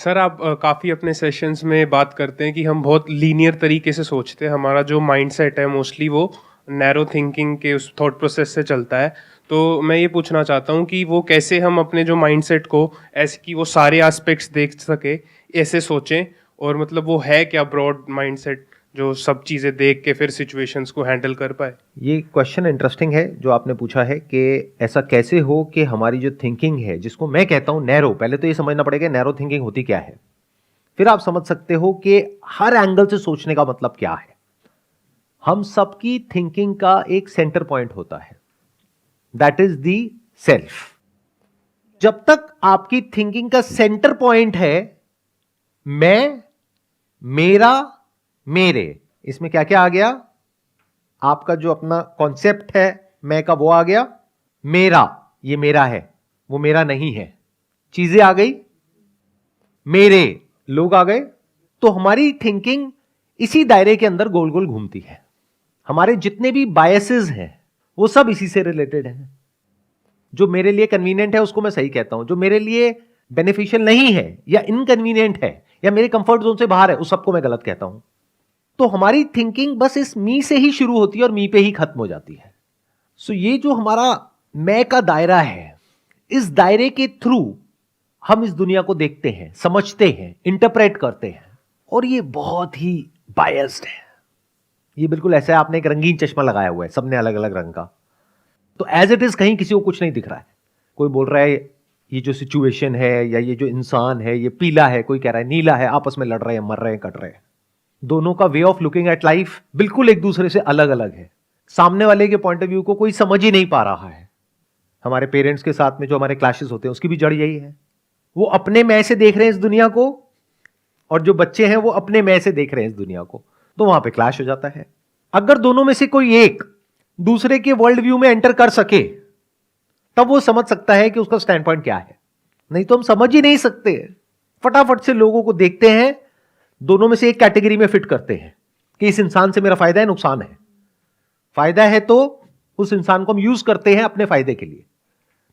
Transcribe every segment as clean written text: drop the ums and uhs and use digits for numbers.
Sir आप काफ़ी अपने सेशंस में बात करते हैं कि हम बहुत लीनियर तरीके से सोचते हैं, हमारा जो माइंडसेट है मोस्टली वो नैरो थिंकिंग के उस थॉट प्रोसेस से चलता है। तो मैं ये पूछना चाहता हूँ कि वो कैसे हम अपने जो माइंडसेट को ऐसे कि वो सारे एस्पेक्ट्स देख सके, ऐसे सोचें, और मतलब वो है क्या ब्रॉड माइंडसेट जो सब चीज़ें देख के फिर सिचुएशंस को हैंडल कर पाए। ये क्वेश्चन इंटरेस्टिंग है जो आपने पूछा है कि ऐसा कैसे हो कि हमारी जो थिंकिंग है, जिसको मैं कहता हूं नैरो, पहले तो ये समझना पड़ेगा नैरो थिंकिंग होती क्या है, फिर आप समझ सकते हो कि हर एंगल से सोचने का मतलब क्या है। हम सबकी थिंकिंग का एक सेंटर पॉइंट होता है, दैट इज दी सेल्फ। जब तक आपकी थिंकिंग का सेंटर पॉइंट है मैं, मेरा, मेरे, इसमें क्या क्या आ गया? आपका जो अपना कॉन्सेप्ट है मैं का वो आ गया, मेरा, ये मेरा है, वो मेरा नहीं है, चीजें आ गई, मेरे, लोग आ गए। तो हमारी थिंकिंग इसी दायरे के अंदर गोल गोल घूमती है। हमारे जितने भी बायसेस हैं वो सब इसी से रिलेटेड हैं। जो मेरे लिए कन्वीनियंट है उसको मैं सही कहता हूं, जो मेरे लिए बेनिफिशियल नहीं है या इनकन्वीनियंट है या मेरे कंफर्ट जोन से बाहर है उस सबको मैं गलत कहता हूं। तो हमारी थिंकिंग बस इस मी से ही शुरू होती है और मी पे ही खत्म हो जाती है। सो ये जो हमारा मैं का दायरा है, इस दायरे के थ्रू हम इस दुनिया को देखते हैं, समझते हैं, इंटरप्रेट करते हैं, और ये बहुत ही बायस्ड है। ये बिल्कुल ऐसा है आपने एक रंगीन चश्मा लगाया हुआ है, सबने अलग अलग रंग का, तो एज इट इज कहीं किसी को कुछ नहीं दिख रहा है। कोई बोल रहा है ये जो सिचुएशन है या ये जो इंसान है ये पीला है, कोई कह रहा है नीला है, आपस में लड़ रहे हैं, मर रहे हैं, कट रहे हैं। दोनों का way of looking at life बिल्कुल एक दूसरे से अलग अलग है। सामने वाले के पॉइंट ऑफ व्यू को कोई समझ ही नहीं पा रहा है। हमारे पेरेंट्स के साथ में जो हमारे क्लैशेस होते हैं उसकी भी जड़ यही है। वो अपने मैं से देख रहे हैं इस दुनिया को, और जो बच्चे हैं वो अपने मैं से देख रहे हैं इस दुनिया को, तो वहां पे क्लैश हो जाता है। अगर दोनों में से कोई एक दूसरे के वर्ल्ड व्यू में एंटर कर सके तब वो समझ सकता है कि उसका स्टैंड पॉइंट क्या है, नहीं तो हम समझ ही नहीं सकते। फटाफट से लोगों को देखते हैं, दोनों में से एक कैटेगरी में फिट करते हैं कि इस इंसान से मेरा फायदा है, नुकसान है। फायदा है तो उस इंसान को हम यूज करते हैं अपने फायदे के लिए,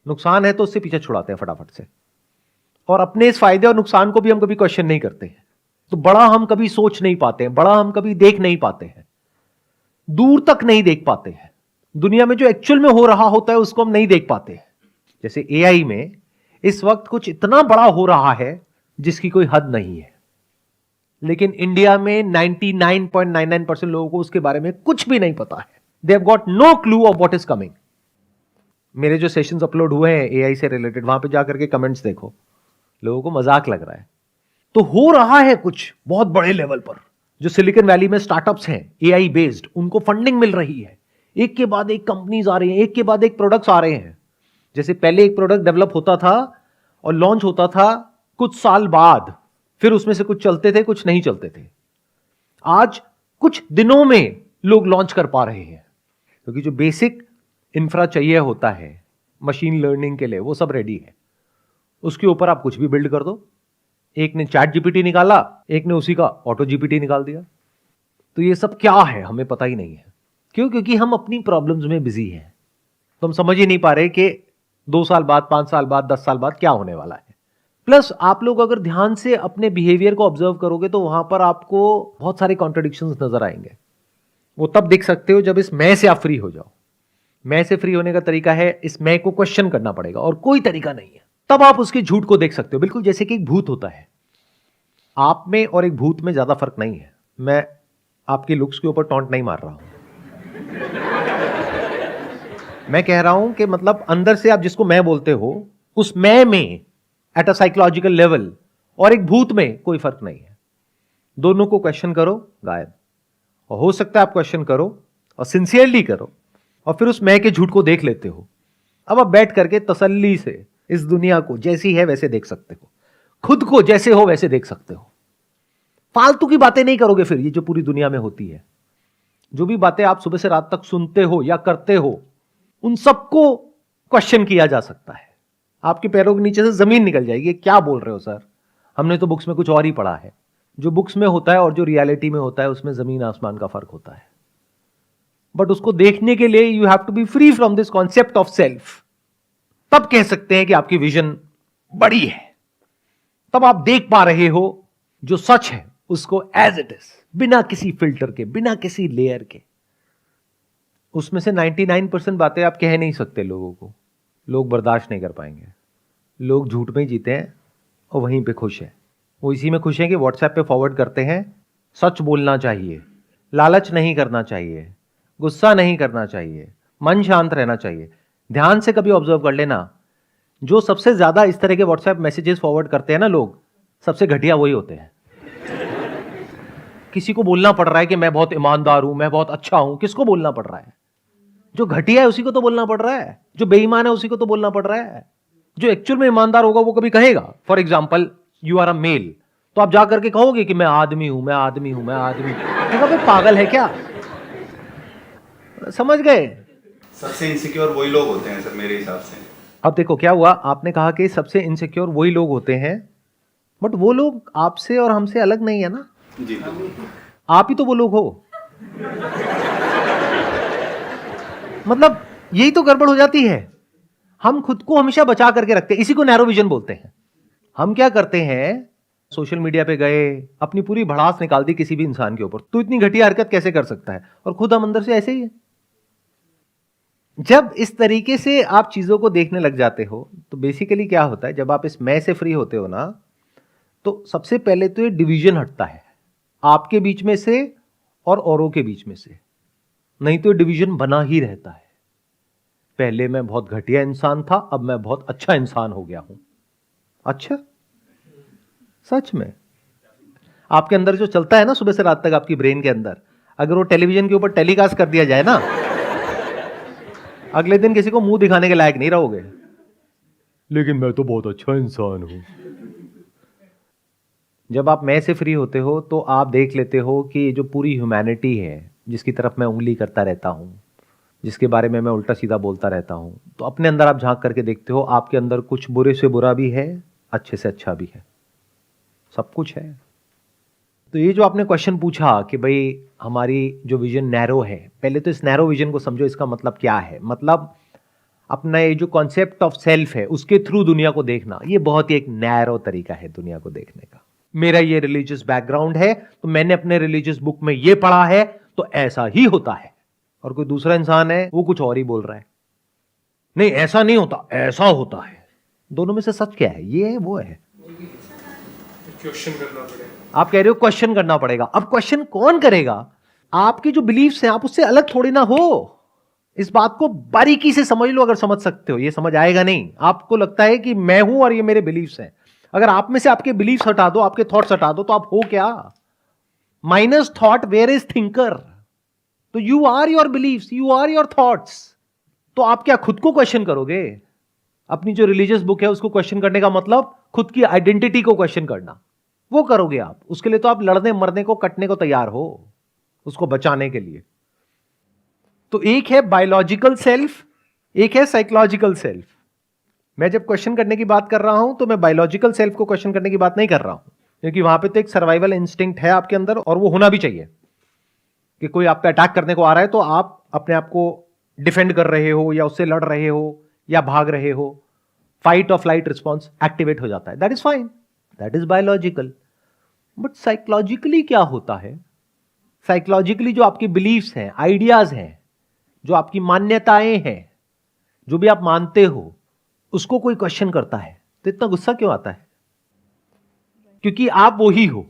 नुकसान है तो उससे पीछे छुड़ाते हैं फटाफट से। और अपने इस फायदे और नुकसान को भी हम कभी क्वेश्चन नहीं करते हैं। तो बड़ा हम कभी सोच नहीं पाते हैं, बड़ा हम कभी देख नहीं पाते हैं, दूर तक नहीं देख पाते हैं। दुनिया में जो एक्चुअल में हो रहा होता है उसको हम नहीं देख पाते हैं। जैसे एआई में इस वक्त कुछ इतना बड़ा हो रहा है जिसकी कोई हद नहीं है, लेकिन इंडिया में 99.99% लोगों को उसके बारे में कुछ भी नहीं पता है। They have got no clue of what is coming. मेरे जो सेशंस अपलोड हुए हैं एआई से रिलेटेड, वहां पे जाकर के कमेंट्स देखो, लोगों को मजाक लग रहा है। तो हो रहा है कुछ बहुत बड़े लेवल पर। जो सिलिकॉन वैली में स्टार्टअप्स हैं एआई बेस्ड, उनको फंडिंग मिल रही है, एक के बाद एक कंपनीज आ रही हैं, एक के बाद एक प्रोडक्ट्स आ रहे हैं। जैसे पहले एक प्रोडक्ट डेवलप होता था और लॉन्च होता था, कुछ साल बाद फिर उसमें से कुछ चलते थे, कुछ नहीं चलते थे। आज कुछ दिनों में लोग लॉन्च कर पा रहे हैं, क्योंकि जो बेसिक इंफ्रा चाहिए होता है मशीन लर्निंग के लिए वो सब रेडी है। उसके ऊपर आप कुछ भी बिल्ड कर दो। एक ने चैट जीपीटी निकाला, एक ने उसी का ऑटो जीपीटी निकाल दिया। तो ये सब क्या है हमें पता ही नहीं है। क्यों? क्योंकि हम अपनी प्रॉब्लम्स में बिजी हैं। तो हम समझ ही नहीं पा रहे कि 2 साल बाद, 5 साल बाद, 10 साल बाद क्या होने वाला है। प्लस आप लोग अगर ध्यान से अपने बिहेवियर को ऑब्जर्व करोगे तो वहां पर आपको बहुत सारे कॉन्ट्रडिक्शंस नजर आएंगे। वो तब देख सकते हो जब इस मैं से आप फ्री हो जाओ। मैं से फ्री होने का तरीका है इस मैं को क्वेश्चन करना पड़ेगा, और कोई तरीका नहीं है। तब आप उसके झूठ को देख सकते हो। बिल्कुल जैसे कि एक भूत होता है, आप में और एक भूत में ज्यादा फर्क नहीं है। मैं आपके लुक्स के ऊपर टॉन्ट नहीं मार रहा हूं। मैं कह रहा हूं कि मतलब अंदर से आप जिसको मैं बोलते हो, उस मैं में एट अ साइकोलॉजिकल लेवल और एक भूत में कोई फर्क नहीं है। दोनों को क्वेश्चन करो, गायब। और हो सकता है आप क्वेश्चन करो और सिंसियरली करो और फिर उस मैं के झूठ को देख लेते हो। अब आप बैठ करके तसल्ली से इस दुनिया को जैसी है वैसे देख सकते हो, खुद को जैसे हो वैसे देख सकते हो। फालतू की बातें नहीं करोगे फिर। ये जो पूरी दुनिया में होती है, जो भी बातें आप सुबह से रात तक सुनते हो या करते हो, उन सबको क्वेश्चन किया जा सकता है। आपके पैरों के नीचे से जमीन निकल जाएगी। क्या बोल रहे हो सर, हमने तो बुक्स में कुछ और ही पढ़ा है। जो बुक्स में होता है और जो रियलिटी में होता है उसमें जमीन आसमान का फर्क होता है। बट उसको देखने के लिए you have to be free from this concept of self. तब कह सकते हैं कि आपकी विजन बड़ी है, तब आप देख पा रहे हो जो सच है उसको एज इट इज, बिना किसी फिल्टर के, बिना किसी लेयर के। उसमें से 99% बातें आप कह नहीं सकते लोगों को, लोग बर्दाश्त नहीं कर पाएंगे। लोग झूठ में ही जीते हैं और वहीं पे खुश है। वो इसी में खुश है कि व्हाट्सएप पे फॉरवर्ड करते हैं, सच बोलना चाहिए, लालच नहीं करना चाहिए, गुस्सा नहीं करना चाहिए, मन शांत रहना चाहिए। ध्यान से कभी ऑब्जर्व कर लेना, जो सबसे ज्यादा इस तरह के व्हाट्सएप मैसेजेस फॉरवर्ड करते हैं ना लोग, सबसे घटिया वही होते हैं। किसी को बोलना पड़ रहा है कि मैं बहुत ईमानदार हूं, मैं बहुत अच्छा हूं, किसको बोलना पड़ रहा है? जो घटिया है उसी को तो बोलना पड़ रहा है, जो बेईमान है उसी को तो बोलना पड़ रहा है। जो एक्चुअल में ईमानदार होगा वो कभी कहेगा। For example, you are a male, तो आप जाकर के कहोगे कि मैं आदमी हूं, मैं आदमी हूं, मैं आदमी हूं। पागल है क्या? समझ गए? सबसे इनसिक्योर वही लोग होते हैं सर मेरे हिसाब से। अब देखो क्या हुआ, आपने कहा कि सबसे इनसिक्योर वही लोग होते हैं, बट वो लोग आपसे और हमसे अलग नहीं है ना। जी आप ही तो वो लोग हो। मतलब यही तो गड़बड़ हो जाती है। हम खुद को हमेशा बचा करके रखते हैं, इसी को नैरो विजन बोलते हैं। हम क्या करते हैं, सोशल मीडिया पे गए, अपनी पूरी भड़ास निकाल दी किसी भी इंसान के ऊपर, तो इतनी घटिया हरकत कैसे कर सकता है, और खुद हम अंदर से ऐसे ही है। जब इस तरीके से आप चीजों को देखने लग जाते हो तो बेसिकली क्या होता है, जब आप इस मैं से फ्री होते हो ना, तो सबसे पहले तो ये डिवीजन हटता है आपके बीच में से और औरों के बीच में से। नहीं तो डिवीजन बना ही रहता है। पहले मैं बहुत घटिया इंसान था, अब मैं बहुत अच्छा इंसान हो गया हूं। अच्छा, सच में आपके अंदर जो चलता है ना सुबह से रात तक आपकी ब्रेन के अंदर, अगर वो टेलीविजन के ऊपर टेलीकास्ट कर दिया जाए ना, अगले दिन किसी को मुंह दिखाने के लायक नहीं रहोगे। लेकिन मैं तो बहुत अच्छा इंसान हूं। जब आप मैं से फ्री होते हो तो आप देख लेते हो कि जो पूरी ह्यूमैनिटी है, जिसकी तरफ मैं उंगली करता रहता हूं, जिसके बारे में मैं उल्टा सीधा बोलता रहता हूं, तो अपने अंदर आप झांक करके देखते हो, आपके अंदर कुछ बुरे से बुरा भी है, अच्छे से अच्छा भी है, सब कुछ है। तो ये जो आपने क्वेश्चन पूछा कि भाई हमारी जो विजन नैरो है, पहले तो इस नैरो विजन को समझो, इसका मतलब क्या है। मतलब अपना ये जो कॉन्सेप्ट ऑफ सेल्फ है उसके थ्रू दुनिया को देखना, ये बहुत ही एक नैरो तरीका है दुनिया को देखने का। मेरा ये रिलीजियस बैकग्राउंड है तो मैंने अपने रिलीजियस बुक में ये पढ़ा है तो ऐसा ही होता है, और कोई दूसरा इंसान है वो कुछ और ही बोल रहा है, नहीं ऐसा नहीं होता, ऐसा होता है। दोनों में से सच क्या है? ये है वो है? क्वेश्चन करना पड़ेगा। आप कह रहे हो क्वेश्चन करना पड़ेगा। अब क्वेश्चन कौन करेगा? आपकी जो बिलीफ्स हैं, आप उससे अलग थोड़ी ना हो। इस बात को बारीकी से समझ लो, अगर समझ सकते हो। ये समझ आएगा नहीं, आपको लगता है कि मैं हूं और ये मेरे बिलीफ्स हैं। अगर आप में से आपके बिलीफ्स हटा दो, आपके थॉट्स हटा दो, तो आप हो क्या? Minus thought where is thinker. तो you are your beliefs, you are your thoughts. तो आप क्या खुद को क्वेश्चन करोगे? अपनी जो रिलीजियस बुक है उसको क्वेश्चन करने का मतलब खुद की आइडेंटिटी को क्वेश्चन करना, वो करोगे आप। उसके लिए तो आप लड़ने मरने को, कटने को तैयार हो, उसको बचाने के लिए। तो एक है बायोलॉजिकल सेल्फ, एक है साइकोलॉजिकल सेल्फ। मैं जब क्वेश्चन करने की बात कर रहा हूं तो मैं बायोलॉजिकल सेल्फ को क्वेश्चन करने की बात नहीं कर रहा हूं, क्योंकि वहां पे तो एक सर्वाइवल इंस्टिंक्ट है आपके अंदर, और वो होना भी चाहिए कि कोई आप पे अटैक करने को आ रहा है तो आप अपने आप को डिफेंड कर रहे हो, या उससे लड़ रहे हो, या भाग रहे हो। फाइट और फ्लाइट रिस्पॉन्स एक्टिवेट हो जाता है। That is fine, that is biological. But psychologically क्या होता है? साइकोलॉजिकली जो आपकी बिलीफ्स हैं, आइडियाज हैं, जो आपकी मान्यताएं हैं, जो भी आप मानते हो, उसको कोई क्वेश्चन करता है तो इतना गुस्सा क्यों आता है? क्योंकि आप वो ही हो।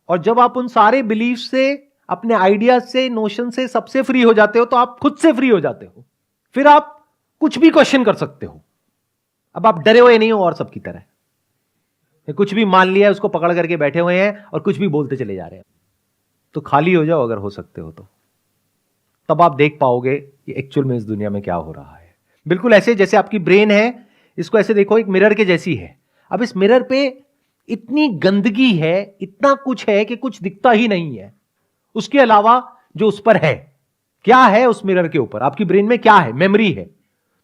और जब आप उन सारे बिलीफ से, अपने आइडियाज से, नोशन से, सबसे फ्री हो जाते हो, तो आप खुद से फ्री हो जाते हो। फिर आप कुछ भी क्वेश्चन कर सकते हो। अब आप डरे हुए नहीं हो और सबकी तरह, कुछ भी मान लिया, उसको पकड़ करके बैठे हुए हैं और कुछ भी बोलते चले जा रहे हैं। तो खाली हो जाओ अगर हो सकते हो तो, तब आप देख पाओगे कि एक्चुअल में इस दुनिया में क्या हो रहा है। बिल्कुल ऐसे जैसे आपकी ब्रेन है, इसको ऐसे देखो, एक मिरर के जैसी है। अब इस मिरर पे इतनी गंदगी है, इतना कुछ है कि कुछ दिखता ही नहीं है। उसके अलावा जो उस पर है, क्या है उस मिरर के ऊपर? आपकी ब्रेन में क्या है? मेमोरी है।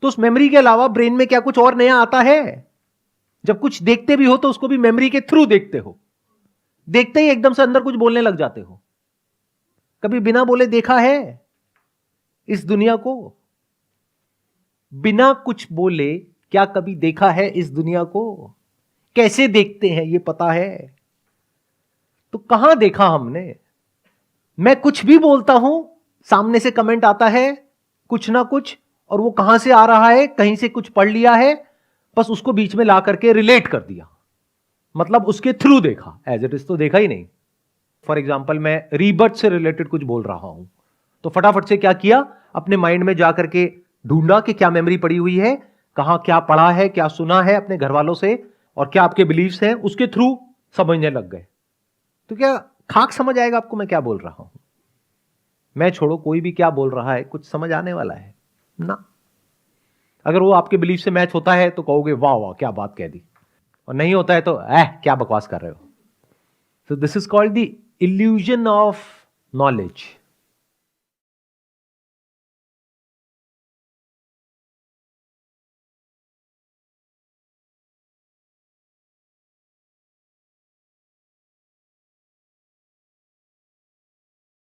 तो उस मेमोरी के अलावा ब्रेन में क्या कुछ और नया आता है? जब कुछ देखते भी हो तो उसको भी मेमोरी के थ्रू देखते हो। देखते ही एकदम से अंदर कुछ बोलने लग जाते हो। कभी बिना बोले देखा है इस दुनिया को? बिना कुछ बोले क्या कभी देखा है इस दुनिया को? कैसे देखते हैं ये पता है। तो कहां देखा हमने? मैं कुछ भी बोलता हूं, सामने से कमेंट आता है कुछ ना कुछ, और वो कहां से आ रहा है, कहीं से कुछ पढ़ लिया है, बस उसको बीच में ला करके रिलेट कर दिया, मतलब उसके थ्रू देखा, एज इट इज तो देखा ही नहीं। फॉर एग्जाम्पल मैं रीबर्थ से रिलेटेड कुछ बोल रहा हूं, तो फटाफट से क्या किया, अपने माइंड में जाकर के ढूंढा कि क्या मेमोरी पड़ी हुई है, कहां क्या पढ़ा है, क्या सुना है अपने घर वालों से, और क्या आपके बिलीव्स हैं, उसके थ्रू समझने लग गए। तो क्या खाक समझ आएगा आपको मैं क्या बोल रहा हूं? मैं छोड़ो, कोई भी क्या बोल रहा है कुछ समझ आने वाला है ना? अगर वो आपके बिलीफ से मैच होता है तो कहोगे वाह वाह क्या बात कह दी, और नहीं होता है तो क्या बकवास कर रहे हो। So this is called the illusion of knowledge.